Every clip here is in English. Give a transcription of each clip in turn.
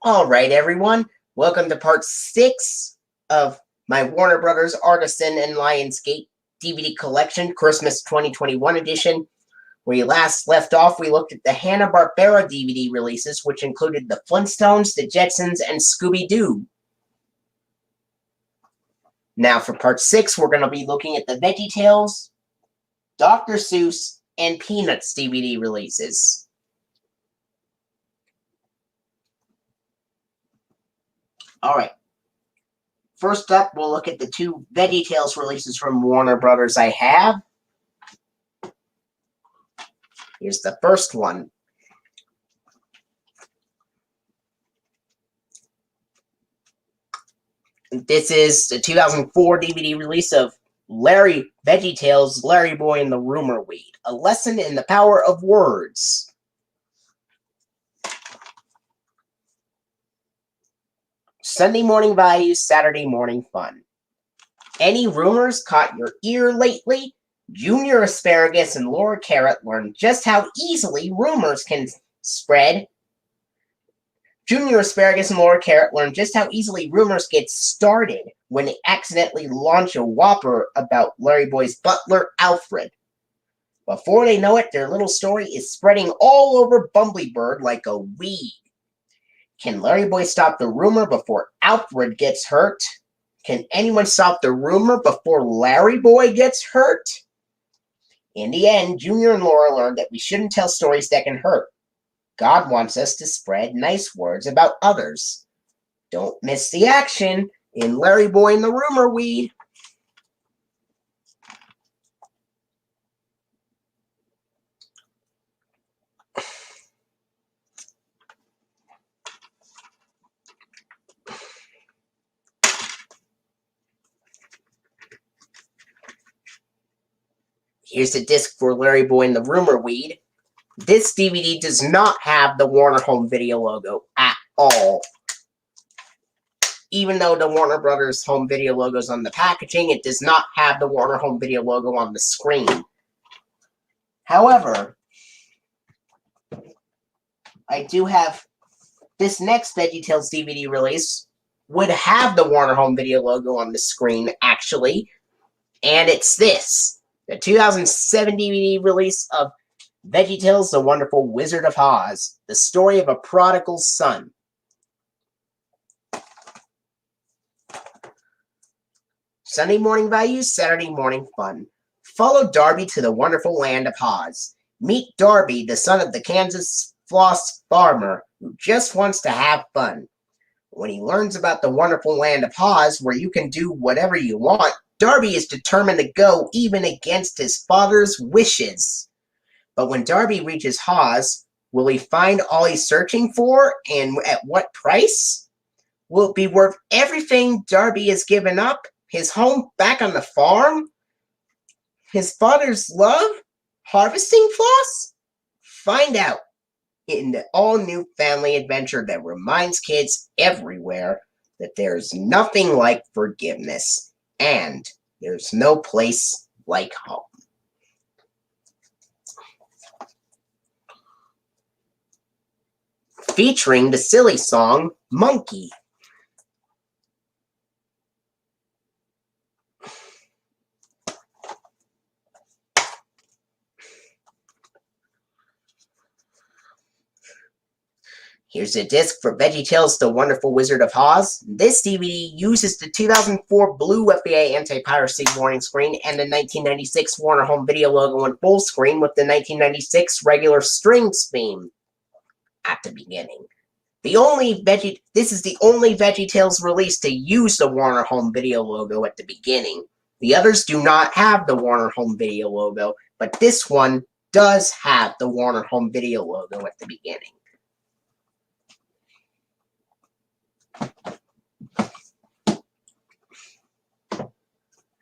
All right, everyone. Welcome to part 6 of my Warner Brothers Artisan and Lionsgate DVD collection, Christmas 2021 edition. Where you last left off, we looked at the Hanna-Barbera DVD releases, which included the Flintstones, the Jetsons, and Scooby-Doo. Now for part 6, we're going to be looking at the VeggieTales, Dr. Seuss, and Peanuts DVD releases. Alright, first up, we'll look at the 2 VeggieTales releases from Warner Brothers I have. Here's the first one. This is the 2004 DVD release of VeggieTales, Larry Boy and the Rumor Weed, a lesson in the power of words. Sunday morning values, Saturday morning fun. Any rumors caught your ear lately? Junior Asparagus and Laura Carrot learn just how easily rumors can spread. Junior Asparagus and Laura Carrot learn just how easily rumors get started when they accidentally launch a whopper about Larry Boy's butler, Alfred. Before they know it, their little story is spreading all over Bumblebird like a weed. Can Larry Boy stop the rumor before Alfred gets hurt? Can anyone stop the rumor before Larry Boy gets hurt? In the end, Junior and Laura learned that we shouldn't tell stories that can hurt. God wants us to spread nice words about others. Don't miss the action in Larry Boy and the Rumor Weed. Here's the disc for Larry Boy and the Rumor Weed. This DVD does not have the Warner Home Video logo at all. Even though the Warner Brothers Home Video logo is on the packaging, it does not have the Warner Home Video logo on the screen. However, I do have this next VeggieTales DVD release would have the Warner Home Video logo on the screen, actually, and it's this. The 2007 DVD release of VeggieTales, The Wonderful Wizard of Oz, the story of a prodigal son. Sunday morning values, Saturday morning fun. Follow Darby to the wonderful land of Oz. Meet Darby, the son of the Kansas floss farmer, who just wants to have fun. When he learns about the wonderful land of Oz, where you can do whatever you want, Darby is determined to go even against his father's wishes. But when Darby reaches Oz, will he find all he's searching for, and at what price? Will it be worth everything Darby has given up? His home back on the farm? His father's love? Harvesting floss? Find out in the all-new family adventure that reminds kids everywhere that there's nothing like forgiveness, and there's no place like home. Featuring the silly song, Monkey. Here's a disc for VeggieTales, The Wonderful Wizard of Oz. This DVD uses the 2004 blue FBA anti-piracy warning screen and the 1996 Warner Home Video logo in full screen with the 1996 regular string theme at the beginning. This is the only VeggieTales release to use the Warner Home Video logo at the beginning. The others do not have the Warner Home Video logo, but this one does have the Warner Home Video logo at the beginning.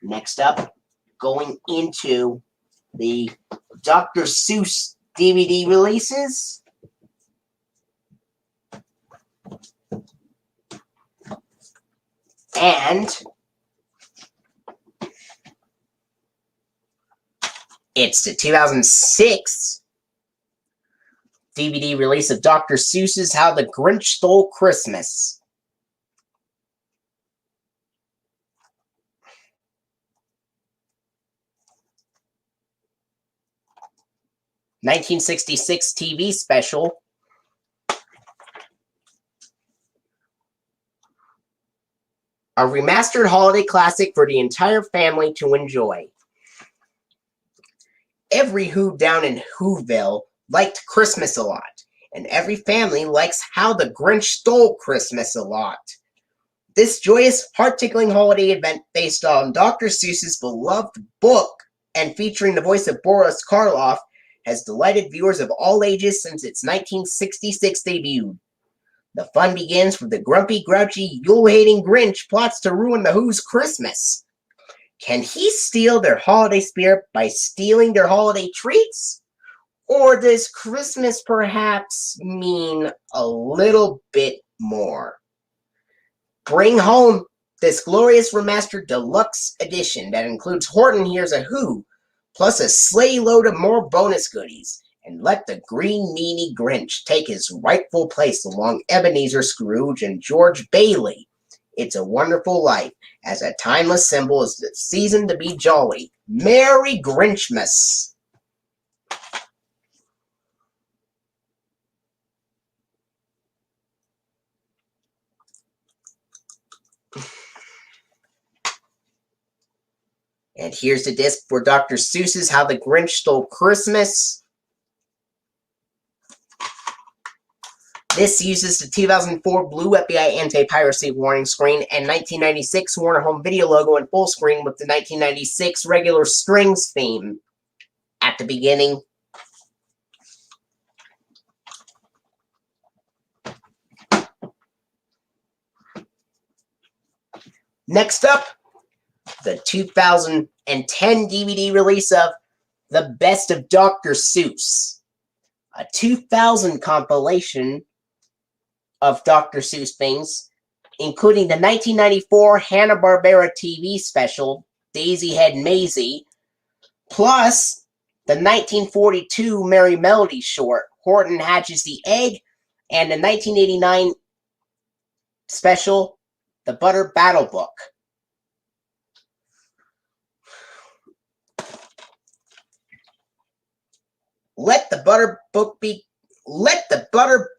Next up, going into the Dr. Seuss DVD releases. And it's the 2006 DVD release of Dr. Seuss's How the Grinch Stole Christmas. (1966) TV special. A remastered holiday classic for the entire family to enjoy. Every Who down in Whoville liked Christmas a lot, and every family likes How the Grinch Stole Christmas a lot. This joyous, heart-tickling holiday event based on Dr. Seuss's beloved book and featuring the voice of Boris Karloff has delighted viewers of all ages since its 1966 debut. The fun begins with the grumpy, grouchy, Yule-hating Grinch plots to ruin the Who's Christmas. Can he steal their holiday spirit by stealing their holiday treats? Or does Christmas perhaps mean a little bit more? Bring home this glorious remastered deluxe edition that includes Horton Hears a Who, plus a sleigh load of more bonus goodies, and let the green meanie Grinch take his rightful place along Ebenezer Scrooge and George Bailey. It's a Wonderful Life, as a timeless symbol is the season to be jolly. Merry Grinchmas! And here's the disc for Dr. Seuss's How the Grinch Stole Christmas. This uses the 2004 blue FBI anti-piracy warning screen and 1996 Warner Home Video logo in full screen with the 1996 regular strings theme at the beginning. Next up, the 2010 DVD release of The Best of Dr. Seuss, a 2000 compilation of Dr. Seuss things, including the 1994 Hanna-Barbera TV special, Daisy Head Maisie, plus the 1942 Merry Melody short, Horton Hatches the Egg, and the 1989 special, The Butter Battle Book. Let the Butter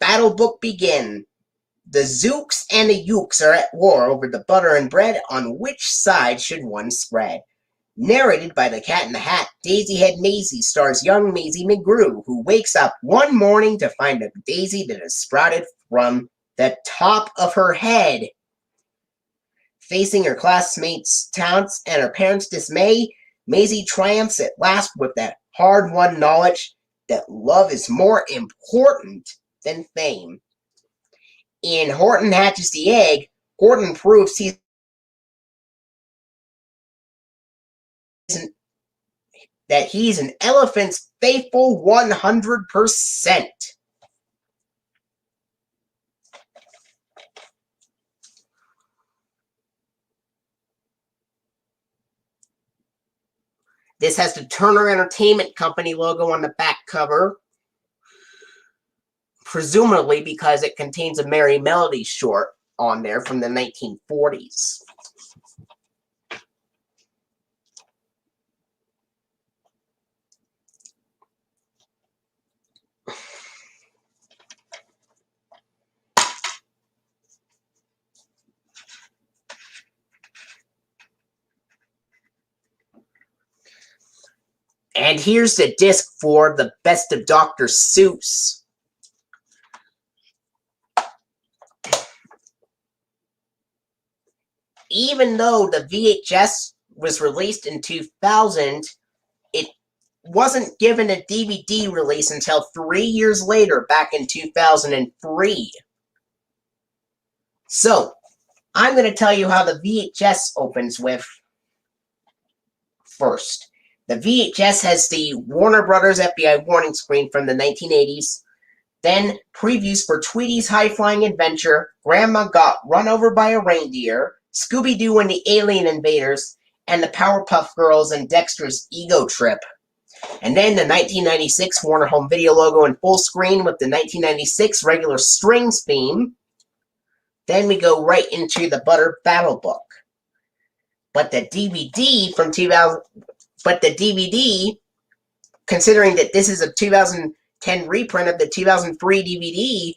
Battle Book begin. The Zooks and the Yooks are at war over the butter and bread. On which side should one spread? Narrated by the Cat in the Hat, Daisy Head Maisie stars young Maisie McGrew, who wakes up one morning to find a daisy that has sprouted from the top of her head. Facing her classmates' taunts and her parents' dismay, Maisie triumphs at last with that hard-won knowledge that love is more important than fame. In Horton Hatches the Egg, Horton proves that he's an elephant's faithful 100%. This has the Turner Entertainment Company logo on the back cover, presumably because it contains a Merry Melody short on there from the 1940s. And here's the disc for The Best of Dr. Seuss. Even though the VHS was released in 2000, it wasn't given a DVD release until 3 years later, back in 2003. So, I'm going to tell you how the VHS opens with first. The VHS has the Warner Brothers FBI warning screen from the 1980s, then previews for Tweety's High-Flying Adventure, Grandma Got Run Over by a Reindeer, Scooby-Doo and the Alien Invaders, and the Powerpuff Girls and Dexter's Ego Trip. And then the 1996 Warner Home Video logo in full screen with the 1996 regular strings theme. Then we go right into the Butter Battle Book. But the DVD from 2000, considering that this is a 2010 reprint of the 2003 DVD,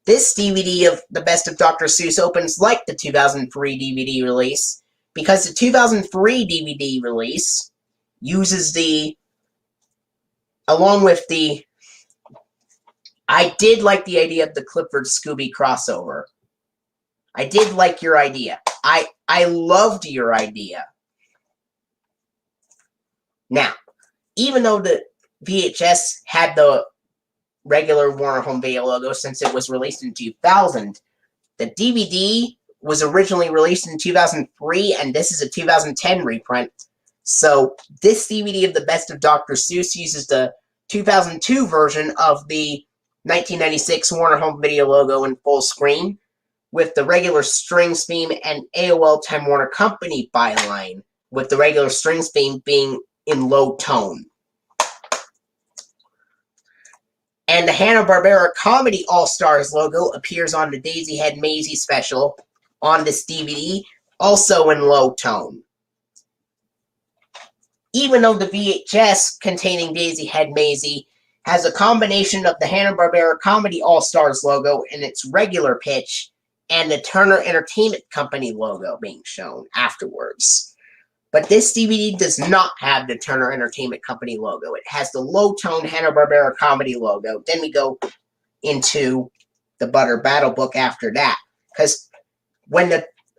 this DVD of The Best of Dr. Seuss opens like the 2003 DVD release, because the 2003 DVD release uses I did like the idea of the Clifford Scooby crossover. I did like your idea. I loved your idea. Now, even though the VHS had the regular Warner Home Video logo since it was released in 2000, the DVD was originally released in 2003, and this is a 2010 reprint. So this DVD of The Best of Dr. Seuss uses the 2002 version of the 1996 Warner Home Video logo in full screen, with the regular strings theme and AOL Time Warner Company byline, with the regular strings theme being in low tone. And the Hanna-Barbera Comedy All-Stars logo appears on the Daisy Head Maisie special on this DVD, also in low tone. Even though the VHS containing Daisy Head Maisie has a combination of the Hanna-Barbera Comedy All-Stars logo in its regular pitch and the Turner Entertainment Company logo being shown afterwards. But this DVD does not have the Turner Entertainment Company logo. It has the low-tone Hanna-Barbera Comedy logo. Then we go into the Butter Battle Book after that. Because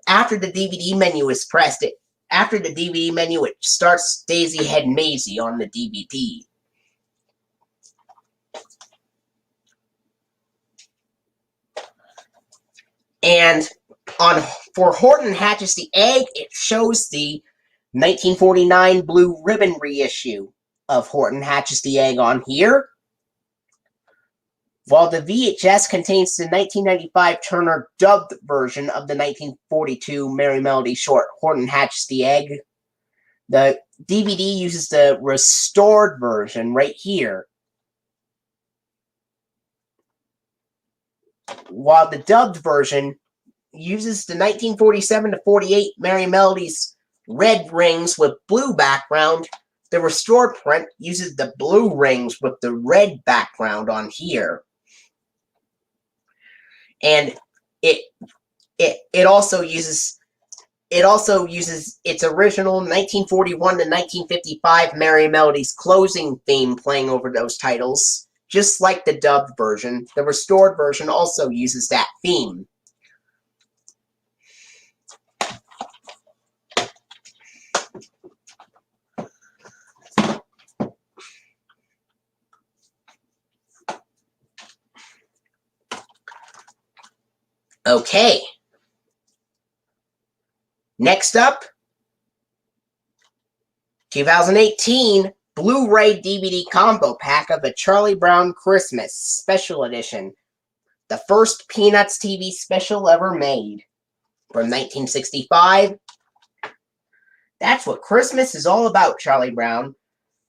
after the DVD menu is pressed, after the DVD menu, it starts Daisy Head Maisie on the DVD. And for Horton Hatches the Egg, it shows the 1949 Blue Ribbon reissue of Horton Hatches the Egg on here, while the VHS contains the 1995 Turner dubbed version of the 1942 Merry Melody short Horton Hatches the Egg. The DVD uses the restored version right here, while the dubbed version uses the 1947 to 48 Merry Melody's red rings with blue background. The restored print uses the blue rings with the red background on here. And it also uses its original 1941 to 1955 Merry Melody's closing theme playing over those titles. Just like the dubbed version, the restored version also uses that theme. Okay. Next up, 2018 Blu-ray DVD combo pack of the Charlie Brown Christmas Special Edition. The first Peanuts TV special ever made. From 1965. That's what Christmas is all about, Charlie Brown.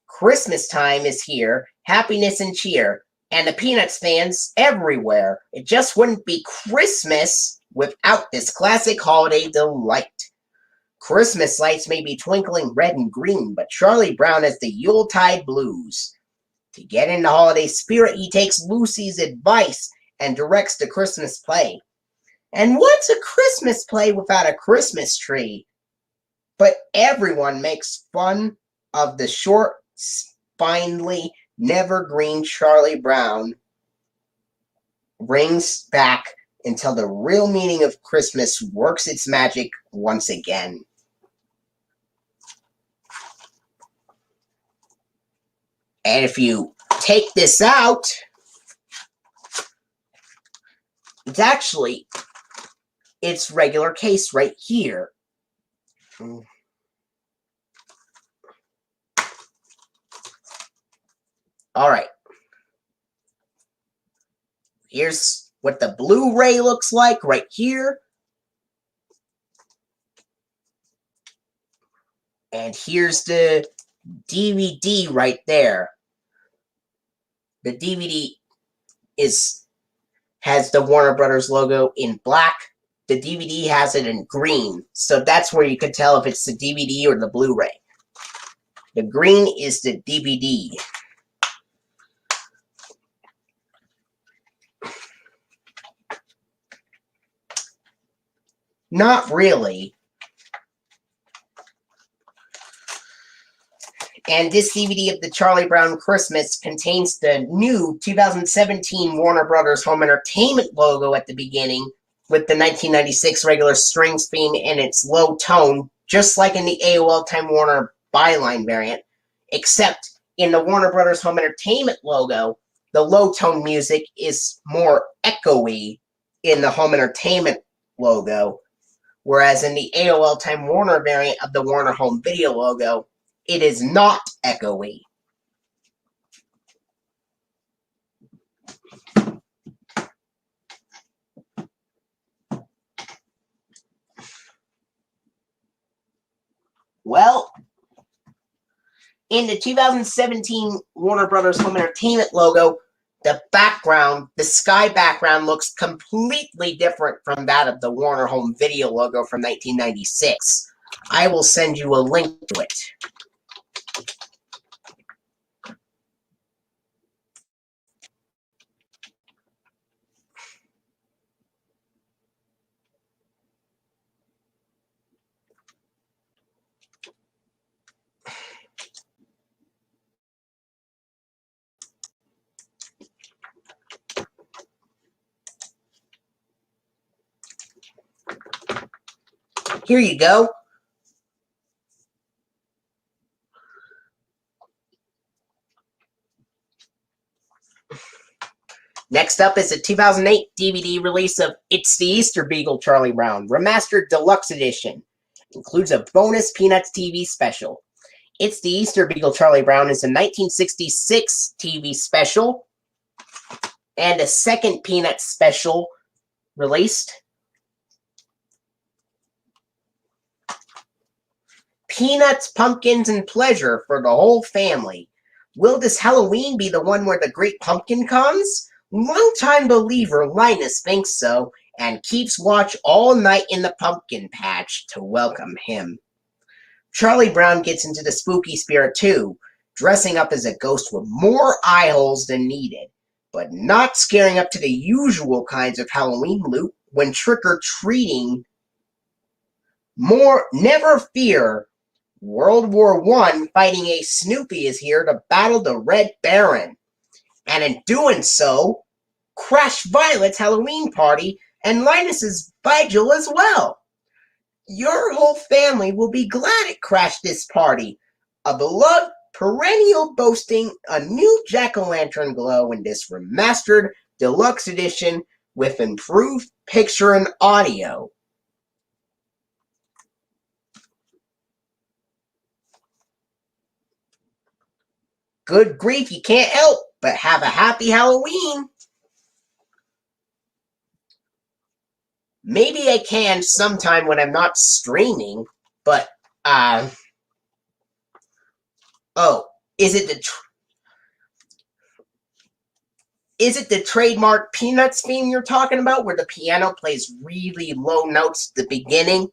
Christmas time is here, happiness and cheer, and the Peanuts fans everywhere. It just wouldn't be Christmas without this classic holiday delight. Christmas lights may be twinkling red and green, but Charlie Brown has the Yuletide blues. To get in the holiday spirit, he takes Lucy's advice and directs the Christmas play. And what's a Christmas play without a Christmas tree? But everyone makes fun of the short, spindly, never-green Charlie Brown brings back until the real meaning of Christmas works its magic once again. And if you take this out, it's actually its regular case right here. All right. Here's what the Blu-ray looks like right here. And here's the DVD right there. The DVD has the Warner Brothers logo in black. The DVD has it in green. So that's where you could tell if it's the DVD or the Blu-ray. The green is the DVD. Not really. And this DVD of the Charlie Brown Christmas contains the new 2017 Warner Brothers Home Entertainment logo at the beginning with the 1996 regular strings theme in its low tone, just like in the AOL Time Warner Byline variant, except in the Warner Brothers Home Entertainment logo, the low tone music is more echoey in the Home Entertainment logo, whereas in the AOL Time Warner variant of the Warner Home Video logo, it is not echoey. Well, in the 2017 Warner Brothers Home Entertainment logo, the background, the sky background, looks completely different from that of the Warner Home Video logo from 1996. I will send you a link to it. Here you go. Next up is a 2008 DVD release of It's the Easter Beagle Charlie Brown, Remastered Deluxe Edition. Includes a bonus Peanuts TV special. It's the Easter Beagle Charlie Brown is a 1966 TV special and a second Peanuts special released. Peanuts, Pumpkins, and Pleasure for the whole family. Will this Halloween be the one where the Great Pumpkin comes? Longtime believer Linus thinks so and keeps watch all night in the pumpkin patch to welcome him. Charlie Brown gets into the spooky spirit too, dressing up as a ghost with more eye holes than needed, but not scaring up to the usual kinds of Halloween loot when trick-or-treating. Never fear, World War I fighting a Snoopy is here to battle the Red Baron, and in doing so, crash Violet's Halloween party and Linus's vigil as well. Your whole family will be glad it crashed this party. A beloved perennial boasting a new jack-o'-lantern glow in this remastered deluxe edition with improved picture and audio. Good grief, you can't help but have a happy Halloween. Maybe I can sometime when I'm not streaming, but, oh, is it the trademark Peanuts theme you're talking about, where the piano plays really low notes at the beginning?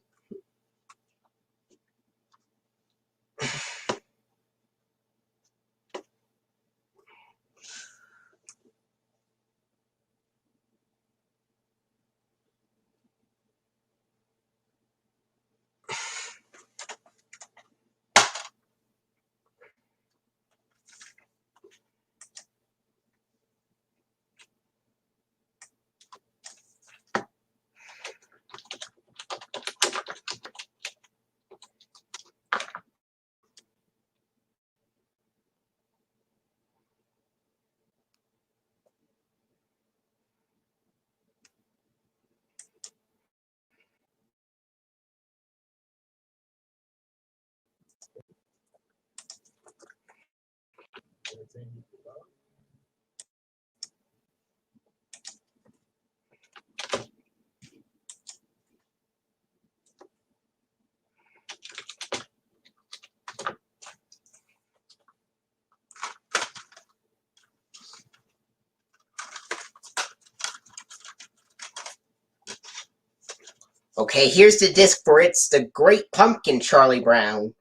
Okay, here's the disc for It's the Great Pumpkin, Charlie Brown.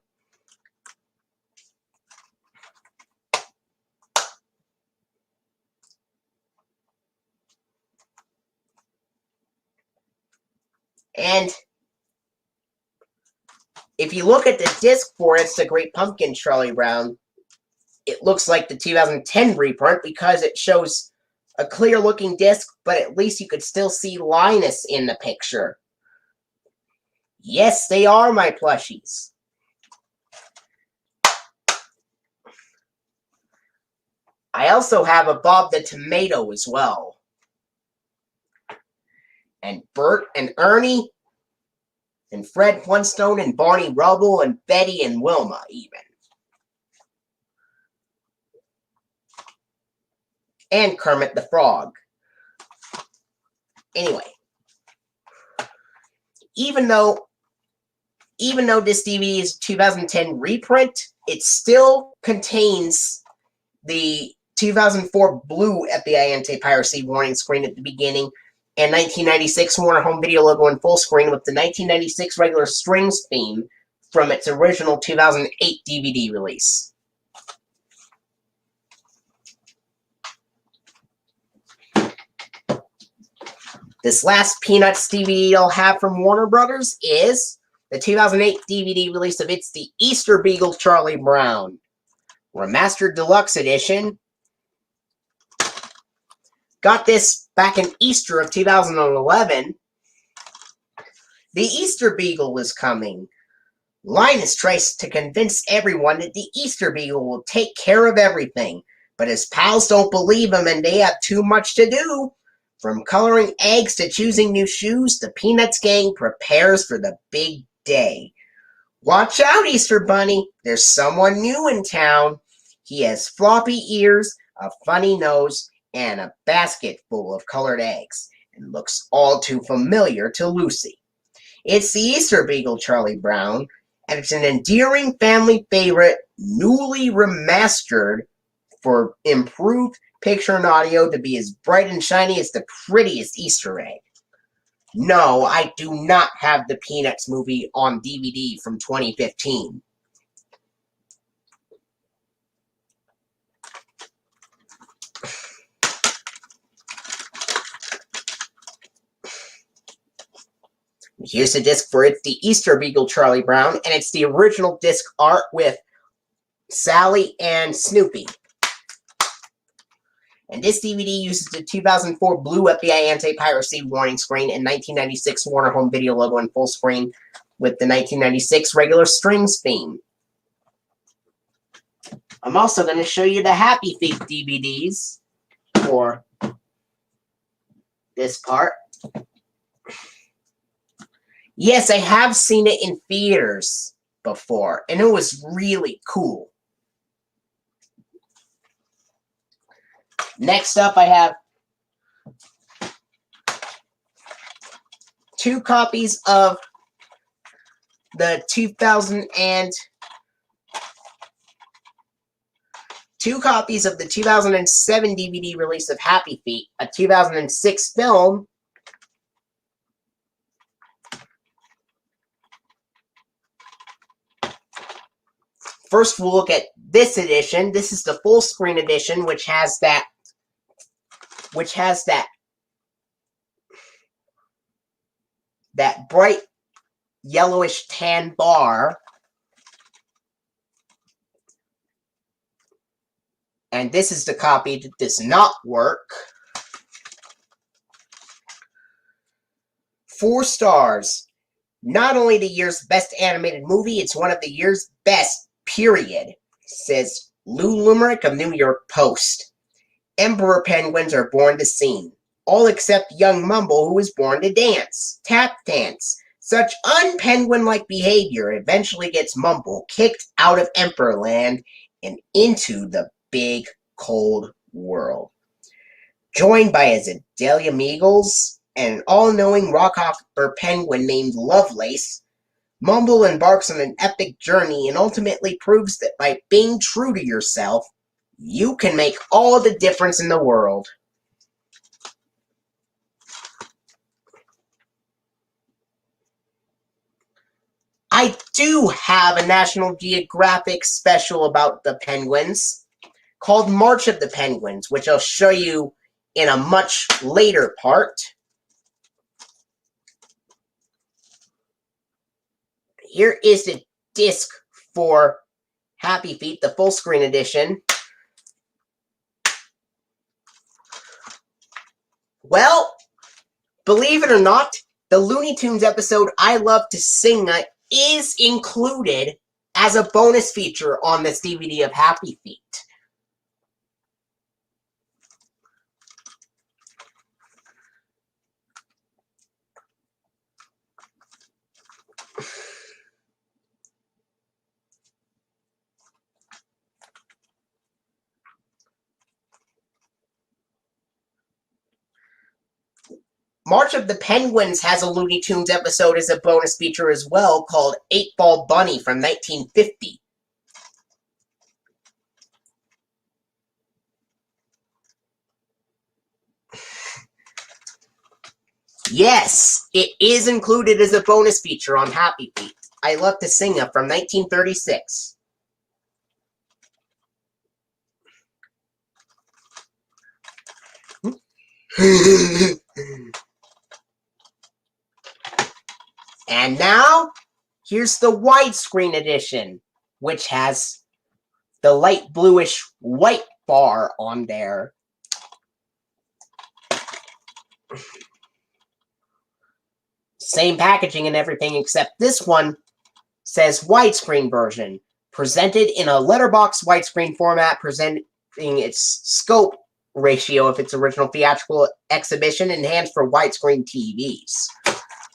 And if you look at the disc for It's the Great Pumpkin, Charlie Brown, it looks like the 2010 reprint because it shows a clear-looking disc, but at least you could still see Linus in the picture. Yes, they are my plushies. I also have a Bob the Tomato as well. And Bert and Ernie, and Fred Flintstone and Barney Rubble and Betty and Wilma even. And Kermit the Frog. Anyway, even though this DVD is a 2010 reprint, it still contains the 2004 blue FBI anti-piracy warning screen at the beginning and 1996 Warner Home Video logo in full screen with the 1996 regular strings theme from its original 2008 DVD release. This last Peanuts DVD I'll have from Warner Brothers is the 2008 DVD release of It's the Easter Beagle, Charlie Brown. Remastered Deluxe Edition. Got this back in Easter of 2011. The Easter Beagle is coming. Linus tries to convince everyone that the Easter Beagle will take care of everything, but his pals don't believe him and they have too much to do. From coloring eggs to choosing new shoes, the Peanuts gang prepares for the big day. Watch out, Easter Bunny. There's someone new in town. He has floppy ears, a funny nose, and a basket full of colored eggs, and looks all too familiar to Lucy. It's the Easter Beagle, Charlie Brown, and it's an endearing family favorite, newly remastered for improved picture and audio to be as bright and shiny as the prettiest Easter egg. No, I do not have the Peanuts movie on DVD from 2015. Here's the disc for It's the Easter Beagle, Charlie Brown, and it's the original disc art with Sally and Snoopy. And this DVD uses the 2004 blue FBI anti-piracy warning screen and 1996 Warner Home Video logo in full screen with the 1996 regular strings theme. I'm also going to show you the Happy Feet DVDs for this part. Yes, I have seen it in theaters before, and it was really cool. Next up, I have 2 copies of the 2007 DVD release of Happy Feet, a 2006 film. First, we'll look at this edition. This is the full screen edition, which has that bright yellowish tan bar. And this is the copy that does not work. 4 stars. Not only the year's best animated movie, it's one of the year's best, period, says Lou Limerick of New York Post. Emperor penguins are born to sing, all except young Mumble, who is born to dance. Tap dance. Such un-penguin-like behavior eventually gets Mumble kicked out of Emperorland and into the big, cold world. Joined by his Adelia Meagles and an all-knowing rockhopper penguin named Lovelace, Mumble embarks on an epic journey and ultimately proves that by being true to yourself, you can make all the difference in the world. I do have a National Geographic special about the penguins called March of the Penguins, which I'll show you in a much later part. Here is the disc for Happy Feet, the full screen edition. Well, believe it or not, the Looney Tunes episode I Love to Sing is included as a bonus feature on this DVD of Happy Feet. March of the Penguins has a Looney Tunes episode as a bonus feature as well, called 8-Ball Bunny from 1950. Yes, it is included as a bonus feature on Happy Feet. I Love to Sing It from 1936. And now, here's the widescreen edition, which has the light bluish white bar on there. Same packaging and everything, except this one says widescreen version. Presented in a letterbox widescreen format, presenting its scope ratio of its original theatrical exhibition, enhanced for widescreen TVs.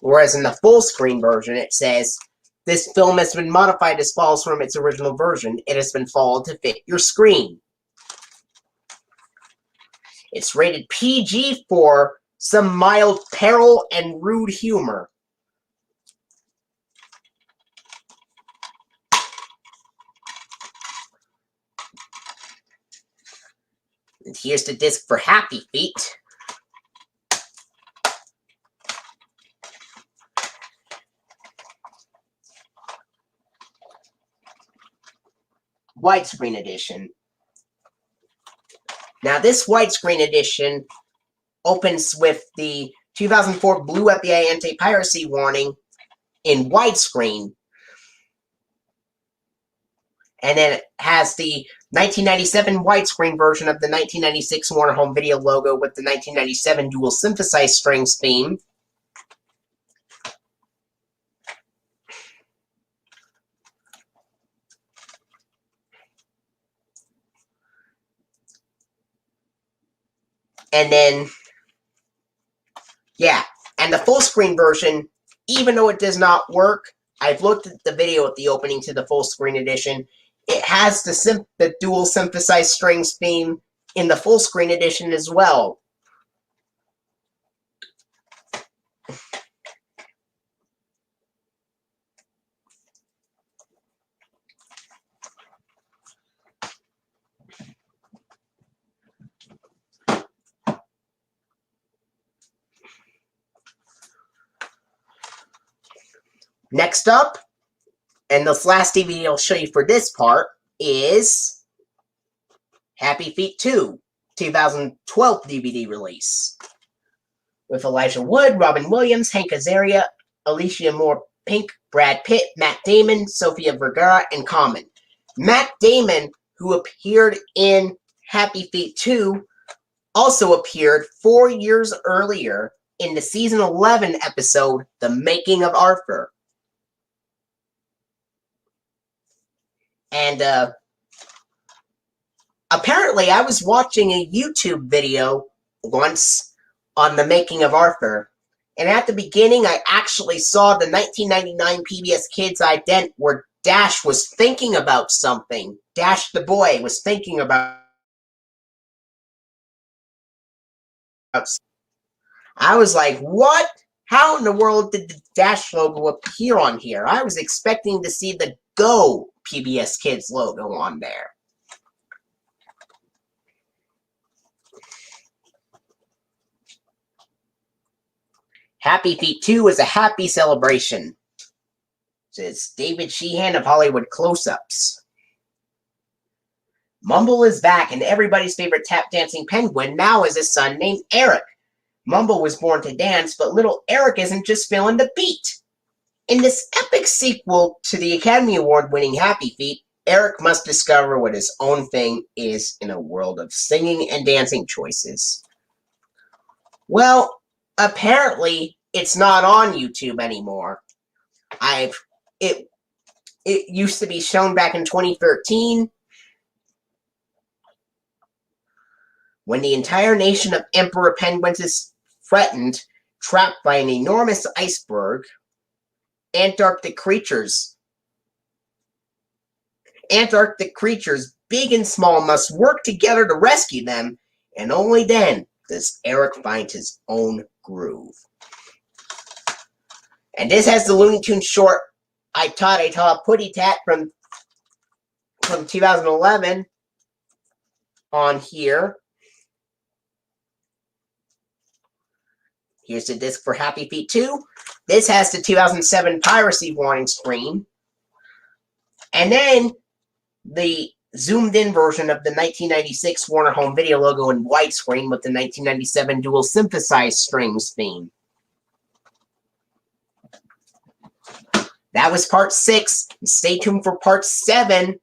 Whereas in the full screen version, it says, this film has been modified as follows from its original version. It has been followed to fit your screen. It's rated PG for some mild peril and rude humor. And here's the disc for Happy Feet. Widescreen edition. Now this widescreen edition opens with the 2004 Blue FBI anti-piracy warning in widescreen. And then it has the 1997 widescreen version of the 1996 Warner Home Video logo with the 1997 dual synthesized strings theme. And then, yeah, and the full screen version, even though it does not work, I've looked at the video at the opening to the full screen edition. It has the dual synthesized strings theme in the full screen edition as well. Next up, and this last DVD I'll show you for this part, is Happy Feet 2, 2012 DVD release. With Elijah Wood, Robin Williams, Hank Azaria, Alicia Moore Pink, Brad Pitt, Matt Damon, Sofia Vergara, and Common. Matt Damon, who appeared in Happy Feet 2, also appeared 4 years earlier in the season 11 episode, The Making of Arthur. And apparently I was watching a YouTube video once on The Making of Arthur, and at the beginning I actually saw the 1999 PBS Kids ident where Dash was thinking about something. Dash the boy was thinking about... I was like, what? How in the world did the Dash logo appear on here? I was expecting to see the Go PBS Kids logo on there. Happy Feet 2 is a happy celebration. It's David Sheehan of Hollywood Close-Ups. Mumble is back, and everybody's favorite tap dancing penguin now has a son named Eric. Mumble was born to dance, but little Eric isn't just feeling the beat. In this epic sequel to the Academy Award-winning Happy Feet, Eric must discover what his own thing is in a world of singing and dancing choices. Well, apparently it's not on YouTube anymore. It used to be shown back in 2013 when the entire nation of emperor penguins is threatened, trapped by an enormous iceberg. Antarctic creatures, big and small, must work together to rescue them, and only then does Eric find his own groove. And this has the Looney Tunes short I Taught Putty Tat from 2011 on here. Here's the disc for Happy Feet 2. This has the 2007 piracy warning screen. And then the zoomed-in version of the 1996 Warner Home Video logo in widescreen with the 1997 dual synthesized strings theme. That was part 6. Stay tuned for part 7